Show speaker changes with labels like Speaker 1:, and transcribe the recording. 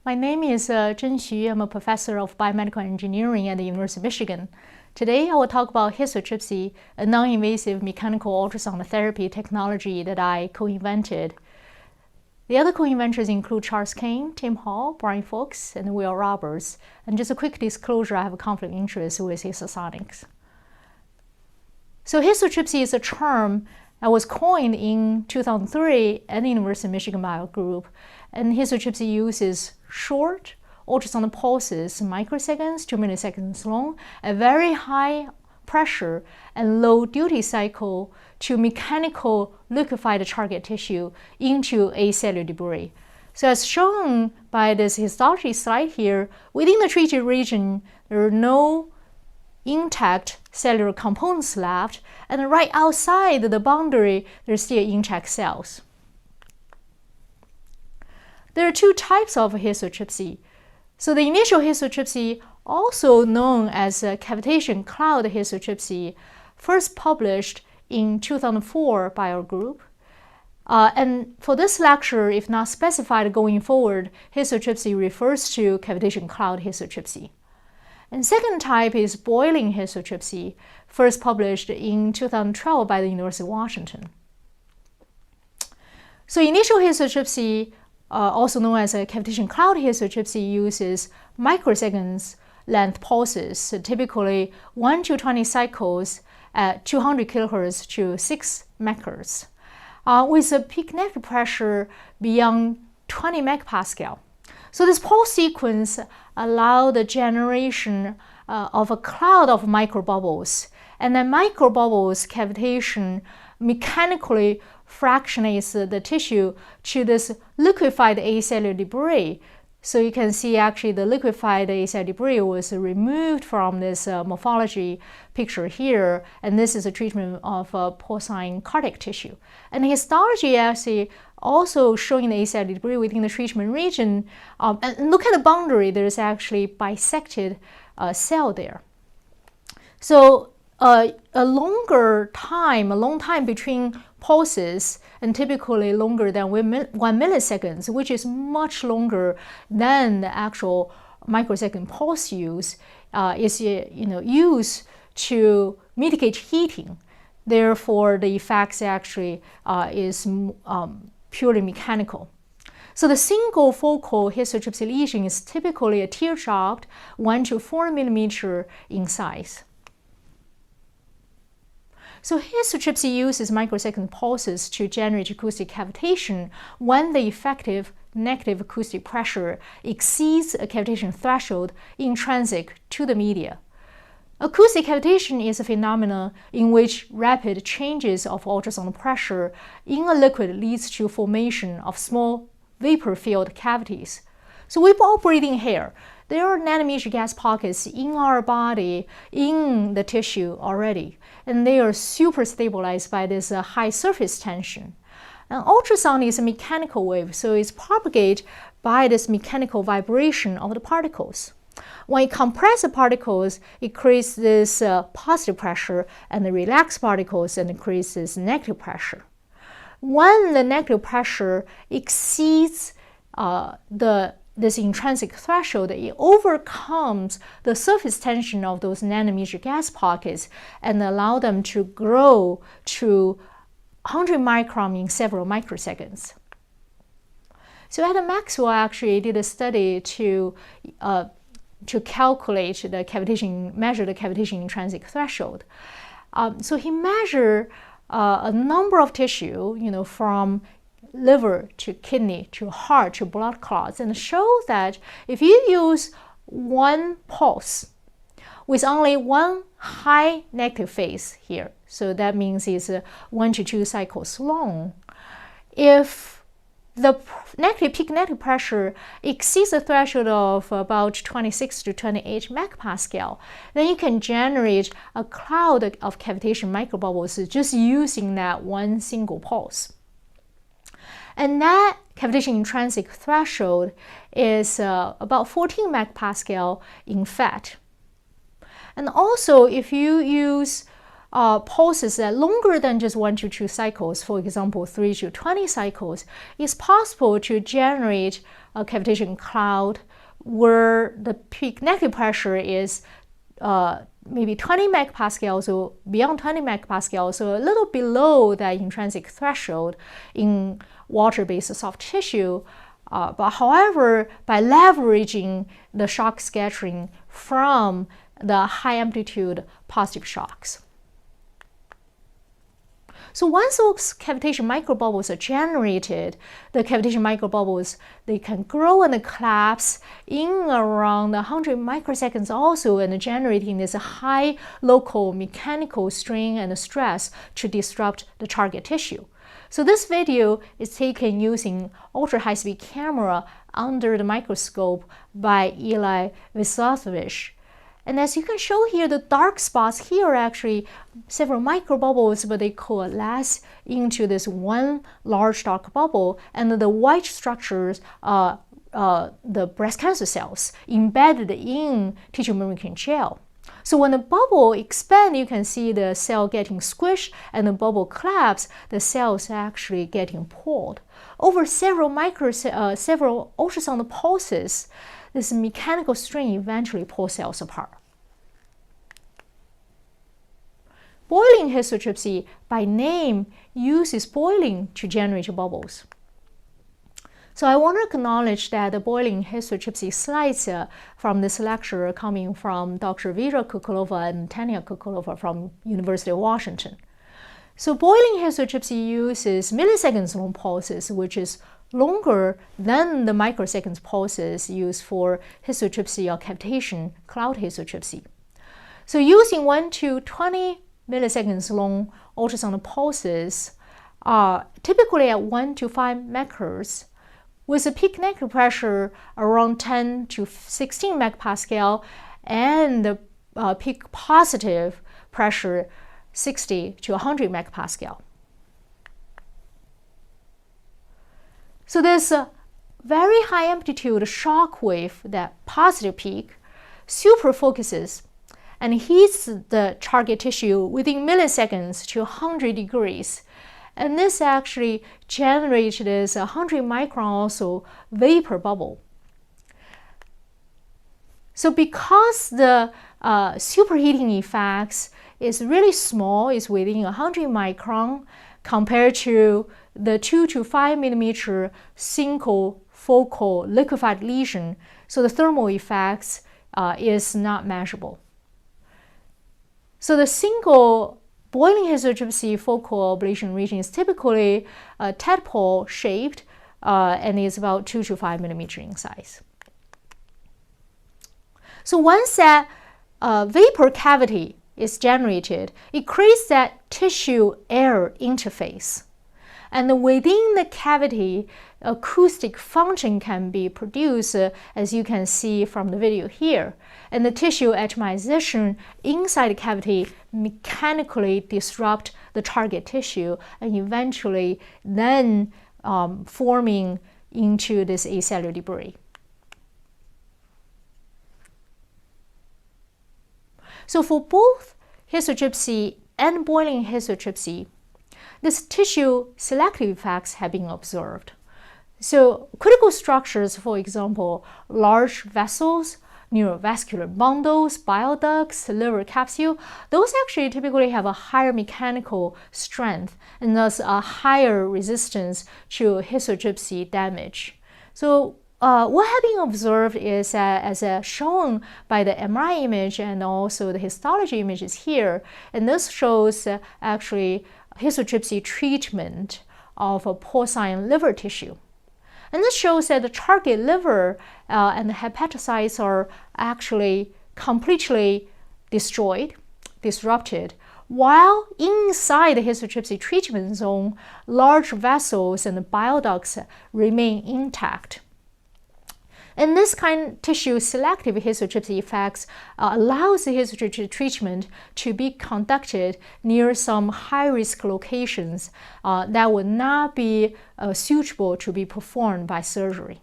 Speaker 1: My name is Zhen Xu. I'm a professor of biomedical engineering at the University of Michigan. Today, I will talk about Histotripsy, a non-invasive mechanical ultrasound therapy technology that I co-invented. The other co-inventors include Charles Kane, Tim Hall, Brian Fuchs, and Will Roberts. And just a quick disclosure, I have a conflict of interest with Histotripsy. So Histotripsy is a term that was coined in 2003 at the University of Michigan Bio Group. And Histotripsy uses short ultrasound pulses, microseconds to milliseconds long, at very high pressure and low duty cycle to mechanical liquefy the target tissue into acellular debris. So as shown by this histology slide here, within the treated region, there are no intact cellular components left, and right outside the boundary, there's still intact cells. There are two types of histotripsy. So the initial histotripsy, also known as cavitation cloud histotripsy, first published in 2004 by our group. And for this lecture, if not specified going forward, histotripsy refers to cavitation cloud histotripsy. And second type is boiling histotripsy, first published in 2012 by the University of Washington. So initial histotripsy, also known as a cavitation cloud histotripsy, uses microseconds length pulses, so typically 1 to 20 cycles at 200 kHz to 6 MHz, with a peak negative pressure beyond 20 megapascal. So this pulse sequence allows the generation of a cloud of microbubbles, and then microbubbles cavitation mechanically fractionates the tissue to this liquefied acellular debris. So you can see actually the liquefied acellular debris was removed from this morphology picture here, and this is a treatment of porcine cardiac tissue. And histology actually also showing the acellular debris within the treatment region. And look at the boundary, there's actually bisected cell there. So a long time between pulses, and typically longer than 1 millisecond, which is much longer than the actual microsecond pulse use, is used to mitigate heating. Therefore, the effects actually is purely mechanical. So the single focal histotripsy lesion is typically a teardrop 1 to 4 millimeter in size. So histotripsy uses microsecond pulses to generate acoustic cavitation when the effective negative acoustic pressure exceeds a cavitation threshold intrinsic to the media. Acoustic cavitation is a phenomenon in which rapid changes of ultrasound pressure in a liquid leads to formation of small vapor-filled cavities. So we're all breathing air. There are nanometer gas pockets in our body, in the tissue already, and they are super stabilized by this high surface tension. And ultrasound is a mechanical wave, so it's propagated by this mechanical vibration of the particles. When it compresses the particles, it creates this positive pressure, and the relaxed particles and it creates this negative pressure. When the negative pressure exceeds this intrinsic threshold, it overcomes the surface tension of those nanometer gas pockets and allow them to grow to 100 micron in several microseconds. So Adam Maxwell actually did a study to calculate the cavitation, measure the cavitation intrinsic threshold. So he measured a number of tissue, from liver to kidney to heart to blood clots, and shows that if you use one pulse with only one high negative phase here, so that means it's 1 to 2 cycles long, if the peak negative pressure exceeds the threshold of about 26 to 28 megapascal, then you can generate a cloud of cavitation microbubbles just using that one single pulse. And that cavitation intrinsic threshold is about 14 megapascal in fat. And also, if you use pulses that longer than just 1 to 2 cycles, for example 3 to 20 cycles, it's possible to generate a cavitation cloud where the peak negative pressure is maybe 20 megapascals or beyond 20 megapascals, so a little below that intrinsic threshold in water-based soft tissue. But however, by leveraging the shock scattering from the high amplitude positive shocks. So once those cavitation microbubbles are generated, the cavitation microbubbles, they can grow and collapse in around 100 microseconds also, and generating this high local mechanical strain and stress to disrupt the target tissue. So this video is taken using ultra high-speed camera under the microscope by Eli Vislavich. And as you can show here, the dark spots here are actually several microbubbles, but they coalesce into this one large dark bubble, and the white structures are the breast cancer cells embedded in tissue membrane gel. So when the bubble expands, you can see the cell getting squished, and the bubble collapses, the cells actually getting pulled. Over several ultrasound pulses, this mechanical strain eventually pulls cells apart. Boiling histotripsy, by name, uses boiling to generate bubbles. So I want to acknowledge that the boiling histotripsy slides from this lecture coming from Dr. Vera Kukulova and Tanya Kukulova from University of Washington. So boiling histotripsy uses milliseconds long pulses, which is longer than the microseconds pulses used for histotripsy or cavitation cloud histotripsy. So using 1 to 20 milliseconds long ultrasound pulses are typically at 1 to 5 megahertz, with a peak negative pressure around 10 to 16 megapascal and the peak positive pressure 60 to 100 megapascal. So there's a very high amplitude shock wave, that positive peak, super focuses and heats the target tissue within milliseconds to 100 degrees. And this actually generated this 100 micron also vapor bubble. So because the superheating effects is really small, is within 100 micron compared to the 2 to 5 millimeter single focal liquefied lesion, so the thermal effects is not measurable. So the single boiling histotripsy focal ablation region is typically tadpole shaped and is about 2 to 5 millimeters in size. So once that vapor cavity is generated, it creates that tissue-air interface. And within the cavity, acoustic function can be produced, as you can see from the video here. And the tissue atomization inside the cavity mechanically disrupt the target tissue and eventually then forming into this acellular debris. So for both histotripsy and boiling histotripsy, this tissue selective effects have been observed. So critical structures, for example, large vessels, neurovascular bundles, bile ducts, liver capsule, those actually typically have a higher mechanical strength and thus a higher resistance to histotripsy damage. So what has been observed is as shown by the MRI image and also the histology images here, and this shows actually histotripsy treatment of a porcine liver tissue. And this shows that the target liver and the hepatocytes are actually completely destroyed, disrupted, while inside the histotripsy treatment zone, large vessels and the bile ducts remain intact. And this kind of tissue selective histotripsy effects allows the histotripsy treatment to be conducted near some high-risk locations that would not be suitable to be performed by surgery.